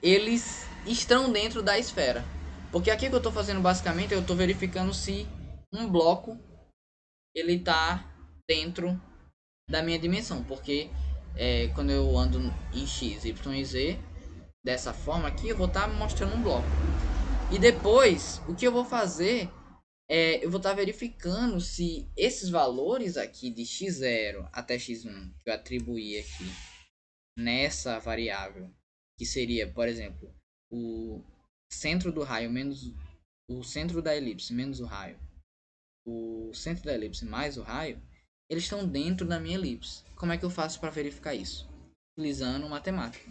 eles estão dentro da esfera. Porque aqui que eu estou fazendo basicamente, eu estou verificando se um bloco ele está dentro da minha dimensão. Porque quando eu ando em x, y e z, dessa forma aqui, eu vou estar mostrando um bloco. E depois, o que eu vou fazer eu vou estar verificando se esses valores aqui de x0 até x1 que eu atribuí aqui nessa variável, que seria, por exemplo, o centro do raio menos o centro da elipse menos o raio, o centro da elipse mais o raio, eles estão dentro da minha elipse. Como é que eu faço para verificar isso? Utilizando matemática.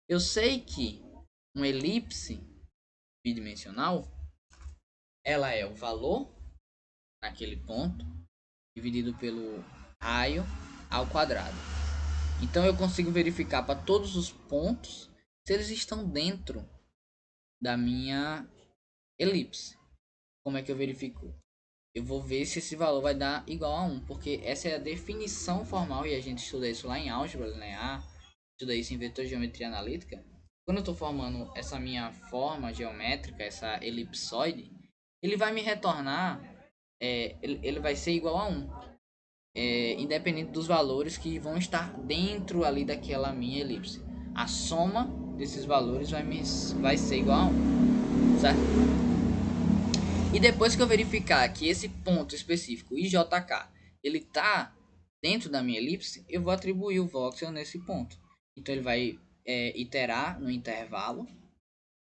Eu sei que uma elipse bidimensional ela é o valor naquele ponto dividido pelo raio ao quadrado. Então eu consigo verificar para todos os pontos se eles estão dentro da minha elipse. Como é que eu verifico? Eu vou ver se esse valor vai dar igual a 1, porque essa é a definição formal e a gente estuda isso lá em álgebra linear, estuda isso em vetor geometria analítica. Quando eu estou formando essa minha forma geométrica, essa elipsoide, ele vai me retornar, ele vai ser igual a 1. Independente dos valores que vão estar dentro ali daquela minha elipse. A soma desses valores vai ser igual a 1, certo? E depois que eu verificar que esse ponto específico, IJK, ele está dentro da minha elipse, eu vou atribuir o voxel nesse ponto. Então ele vai iterar no intervalo,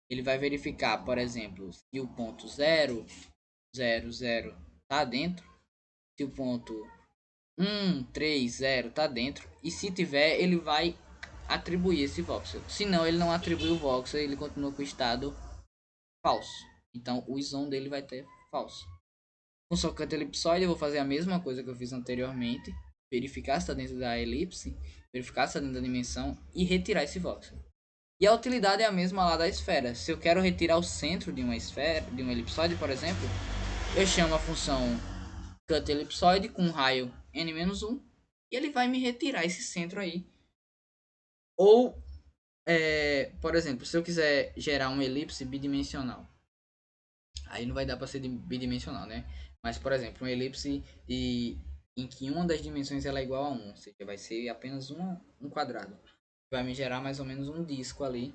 ele vai verificar, por exemplo, se o ponto 0, 0, 0 está dentro, se o ponto 3, 0 tá dentro. E se tiver, ele vai atribuir esse voxel. Se não, ele não atribui o voxel, ele continua com o estado falso. Então, o isom dele vai ter falso. Com socante elipsoide, eu vou fazer a mesma coisa que eu fiz anteriormente. Verificar se está dentro da elipse, verificar se está dentro da dimensão e retirar esse voxel. E a utilidade é a mesma lá da esfera. Se eu quero retirar o centro de uma esfera, de uma elipsoide, por exemplo, eu chamo a função cut elipsoide com raio n-1 e ele vai me retirar esse centro aí. Ou, por exemplo, se eu quiser gerar uma elipse bidimensional, aí não vai dar para ser bidimensional, né? Mas, por exemplo, uma elipse em que uma das dimensões ela é igual a 1, ou seja, vai ser apenas um quadrado. Vai me gerar mais ou menos um disco ali,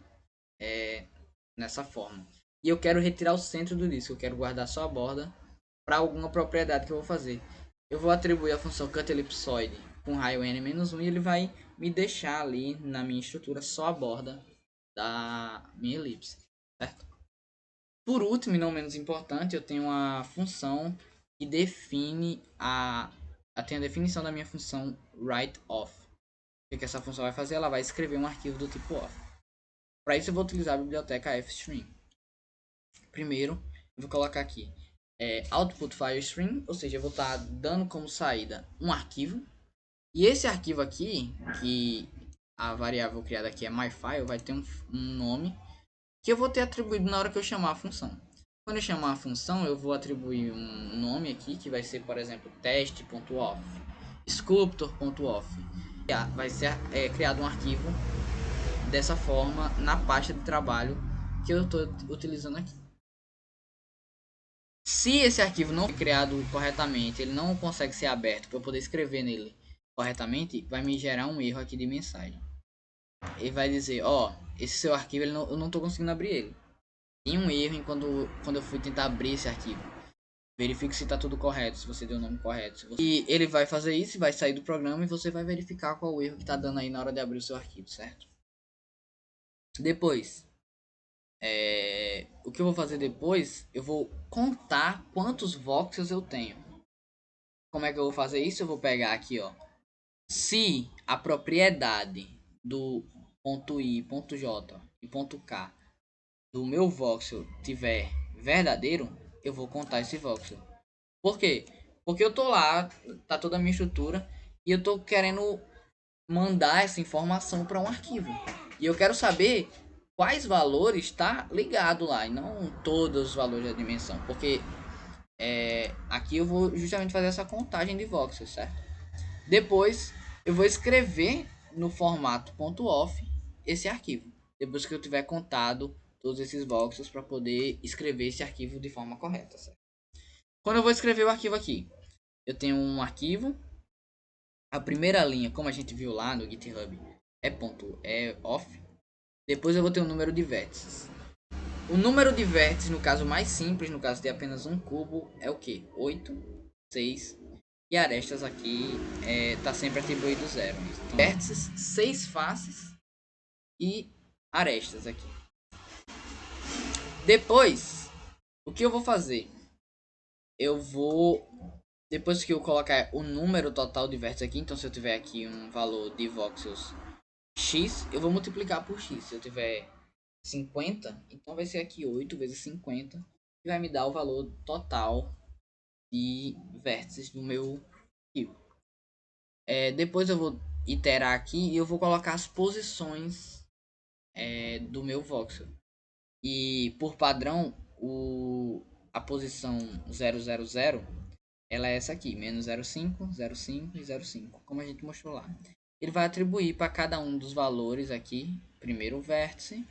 nessa forma. E eu quero retirar o centro do disco, eu quero guardar só a borda para alguma propriedade que eu vou fazer. Eu vou atribuir a função cut elipsoide com raio n-1 e ele vai me deixar ali na minha estrutura só a borda da minha elipse, certo? Por último, e não menos importante, eu tenho uma função que define tem a definição da minha função write-off. O que essa função vai fazer? Ela vai escrever um arquivo do tipo off. Para isso eu vou utilizar a biblioteca fstring. Primeiro, eu vou colocar aqui output file string, ou seja, eu vou estar dando como saída um arquivo. E esse arquivo aqui, que a variável criada aqui é myfile, vai ter um nome que eu vou ter atribuído na hora que eu chamar a função. Quando eu chamar a função, eu vou atribuir um nome aqui, que vai ser, por exemplo, test.off, sculptor.off. Vai ser criado um arquivo dessa forma na pasta de trabalho que eu estou utilizando aqui. Se esse arquivo não foi criado corretamente, ele não consegue ser aberto para eu poder escrever nele corretamente, vai me gerar um erro aqui de mensagem. ele vai dizer, ó, esse seu arquivo eu não tô conseguindo abrir ele. Tem um erro em quando eu fui tentar abrir esse arquivo. Verifique se está tudo correto, se você deu o nome correto. E ele vai fazer isso, vai sair do programa e você vai verificar qual o erro que está dando aí na hora de abrir o seu arquivo, certo? Depois, o que eu vou fazer depois, eu vou contar quantos voxels eu tenho. Como é que eu vou fazer isso? Eu vou pegar aqui, ó. Se a propriedade do ponto .i, ponto .j e ponto .k do meu voxel tiver verdadeiro, eu vou contar esse voxel. Por quê? Porque eu tô lá, tá toda a minha estrutura, e eu tô querendo mandar essa informação para um arquivo. E eu quero saber quais valores está ligado lá, e não todos os valores da dimensão. Porque aqui eu vou justamente fazer essa contagem de voxels, certo? Depois eu vou escrever no formato .off esse arquivo. Depois que eu tiver contado todos esses voxels para poder escrever esse arquivo de forma correta, certo? Quando eu vou escrever o arquivo aqui, eu tenho um arquivo. A primeira linha, como a gente viu lá no GitHub, é off. Depois eu vou ter um número de vértices. O número de vértices, no caso mais simples, no caso de apenas um cubo, é o que? 8, 6. E arestas aqui tá sempre atribuído 0. Então, vértices, 6 faces e arestas aqui. Depois, o que eu vou fazer? Eu vou, depois que eu colocar o número total de vértices aqui, então se eu tiver aqui um valor de voxels x, eu vou multiplicar por x. Se eu tiver 50, então vai ser aqui 8 vezes 50, que vai me dar o valor total de vértices do meu arquivo. Depois eu vou iterar aqui e eu vou colocar as posições do meu voxel. E por padrão, a posição 000, ela é essa aqui, menos 0,5, 0,5 e 0,5, como a gente mostrou lá. Ele vai atribuir para cada um dos valores aqui, primeiro vértice,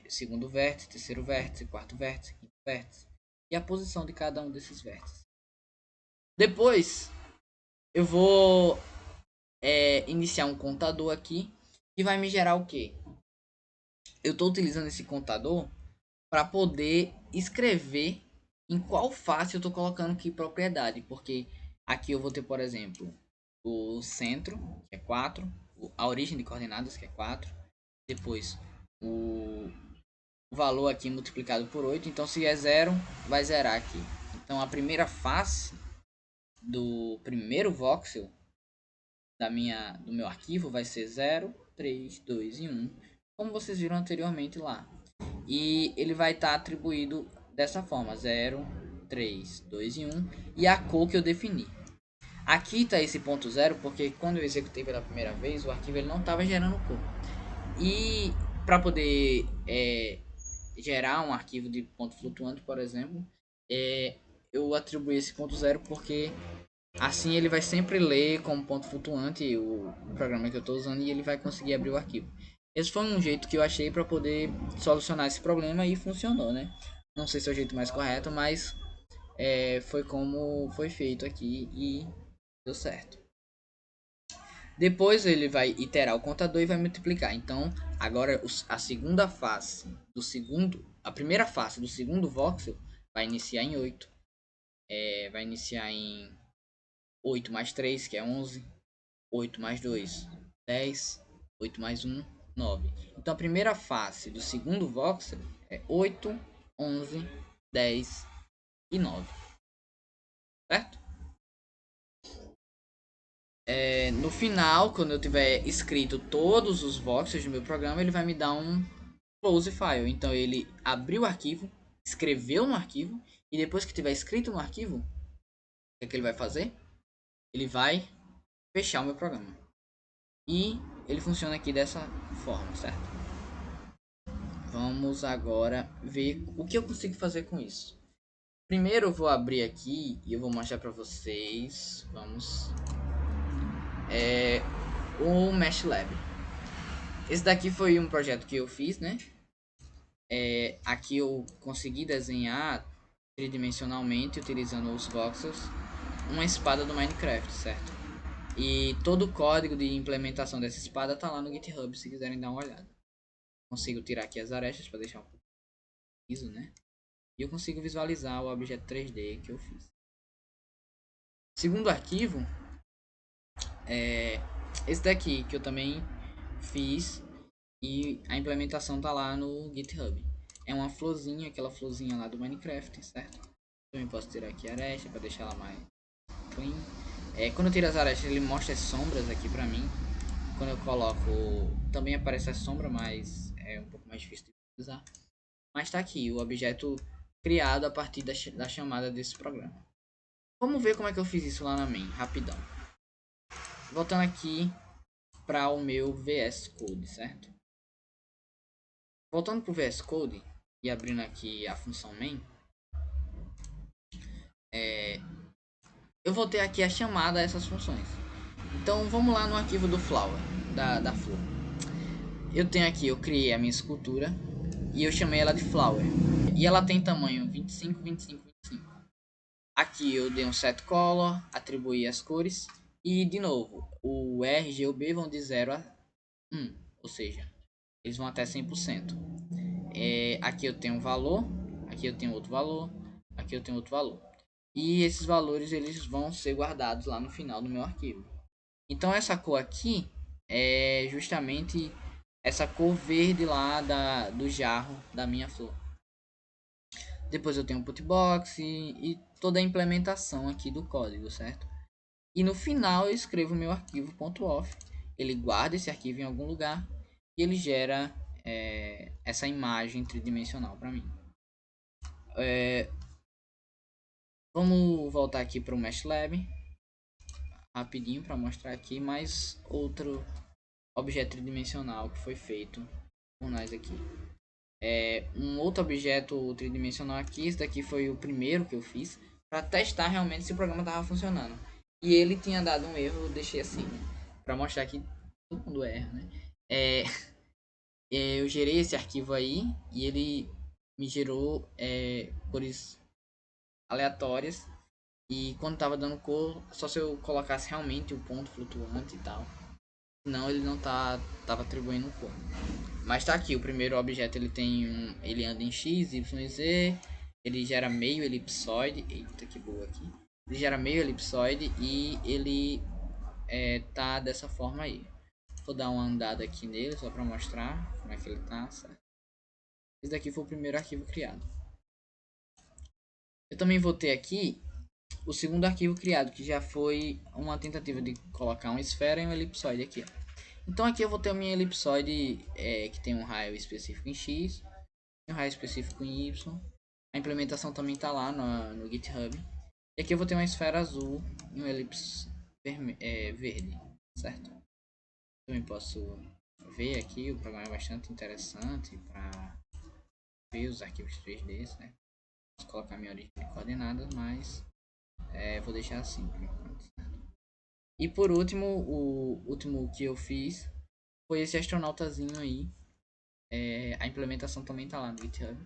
segundo vértice, terceiro vértice, quarto vértice, quinto vértice, e a posição de cada um desses vértices. Depois, eu vou iniciar um contador aqui, que vai me gerar o quê? Eu estou utilizando esse contador para poder escrever em qual face eu estou colocando que propriedade, porque aqui eu vou ter, por exemplo, o centro, que é 4, a origem de coordenadas, que é 4, depois o valor aqui multiplicado por 8, então se é 0, vai zerar aqui. Então a primeira face do primeiro voxel do meu arquivo vai ser 0, 3, 2 e 1, como vocês viram anteriormente lá. E ele vai estar atribuído dessa forma, 0, 3, 2 e 1, e a cor que eu defini. Aqui está esse ponto 0, porque quando eu executei pela primeira vez, o arquivo ele não estava gerando cor. E para poder gerar um arquivo de ponto flutuante, por exemplo, eu atribuí esse ponto 0 porque assim ele vai sempre ler como ponto flutuante o programa que eu estou usando e ele vai conseguir abrir o arquivo. Esse foi um jeito que eu achei para poder solucionar esse problema e funcionou, né? Não sei se é o jeito mais correto, mas foi como foi feito aqui e deu certo. Depois ele vai iterar o contador e vai multiplicar. Então, agora a segunda face do segundo, a primeira face do segundo voxel vai iniciar em 8. Vai iniciar em 8 mais 3, que é 11. 8 mais 2, 10. 8 mais 1, 9. Então, a primeira face do segundo voxel é 8, 11, 10 e 9. Certo? No final, quando eu tiver escrito todos os voxels do meu programa, ele vai me dar um close file. Então ele abriu o arquivo, escreveu no arquivo, e depois que tiver escrito no arquivo, o que é que ele vai fazer? Ele vai fechar o meu programa. E ele funciona aqui dessa forma, certo? Vamos agora ver o que eu consigo fazer com isso. Primeiro eu vou abrir aqui e eu vou mostrar para vocês. Vamos. O MeshLab. Esse daqui foi um projeto que eu fiz, né? Aqui eu consegui desenhar tridimensionalmente, utilizando os voxels, uma espada do Minecraft, certo? E todo o código de implementação dessa espada tá lá no GitHub, se quiserem dar uma olhada. Consigo tirar aqui as arestas para deixar um pouco liso, né? E eu consigo visualizar o objeto 3D que eu fiz. Segundo arquivo é esse daqui, que eu também fiz e a implementação tá lá no GitHub. É uma florzinha, aquela florzinha lá do Minecraft, certo? Também posso tirar aqui a aresta para deixar ela mais clean. Quando eu tiro as arestas, ele mostra as sombras aqui pra mim. Quando eu coloco, também aparece a sombra, mas é um pouco mais difícil de usar. Mas tá aqui, o objeto criado a partir da chamada desse programa. Vamos ver como é que eu fiz isso lá na main, rapidão. Voltando aqui para o meu VS Code, certo? Voltando para o VS Code e abrindo aqui a função main, eu vou ter aqui a chamada a essas funções. Então vamos lá no arquivo do flower, da flor. Eu tenho aqui, eu criei a minha escultura e eu chamei ela de flower. E ela tem tamanho 25, 25, 25. Aqui eu dei um set color, atribuí as cores e de novo, o R, G e o B vão de 0 a 1, ou seja, eles vão até 100%. Aqui eu tenho um valor, aqui eu tenho outro valor, aqui eu tenho outro valor. E esses valores eles vão ser guardados lá no final do meu arquivo. Então essa cor aqui é justamente essa cor verde lá do jarro da minha flor. Depois eu tenho o putbox e toda a implementação aqui do código, certo? E no final eu escrevo meu arquivo .off. Ele guarda esse arquivo em algum lugar e ele gera essa imagem tridimensional para mim. Vamos voltar aqui para o MeshLab rapidinho para mostrar aqui mais outro objeto tridimensional que foi feito por nós aqui. Um outro objeto tridimensional aqui, esse daqui foi o primeiro que eu fiz para testar realmente se o programa estava funcionando. E ele tinha dado um erro, eu deixei assim, para mostrar que todo mundo erra, né? Eu gerei esse arquivo aí e ele me gerou cores aleatórias. E quando tava dando cor, só se eu colocasse realmente o ponto flutuante e tal. Senão ele não tava atribuindo cor. Mas tá aqui, o primeiro objeto ele anda em X, Y e Z. Ele gera meio elipsoide. Eita, que boa aqui. Ele gera meio elipsoide e ele tá dessa forma aí. Vou dar uma andada aqui nele só pra mostrar como é que ele tá, certo? Esse daqui foi o primeiro arquivo criado. Eu também vou ter aqui o segundo arquivo criado, que já foi uma tentativa de colocar uma esfera e um elipsoide aqui, ó. Então aqui eu vou ter a minha elipsoide que tem um raio específico em X e um raio específico em Y. A implementação também está lá no GitHub. E aqui eu vou ter uma esfera azul e um elipse verde, certo? Também posso ver aqui, o programa é bastante interessante para ver os arquivos 3D, né? Posso colocar minha origem de coordenadas, mas vou deixar assim por enquanto, certo? E por último, o último que eu fiz foi esse astronautazinho aí. A implementação também tá lá no GitHub.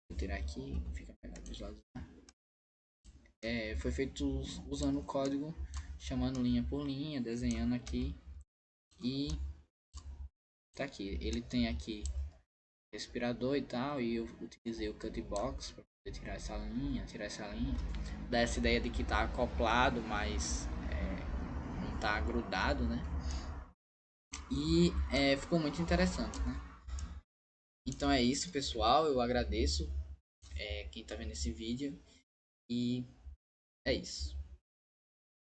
Vou tirar aqui, fica melhor visualizar. Foi feito usando o código, chamando linha por linha, desenhando aqui. E tá aqui. Ele tem aqui respirador e tal. E eu utilizei o cutbox para poder tirar essa linha, Dá essa ideia de que tá acoplado, mas não tá grudado, né? E ficou muito interessante, né? Então é isso, pessoal. Eu agradeço quem tá vendo esse vídeo. E é isso.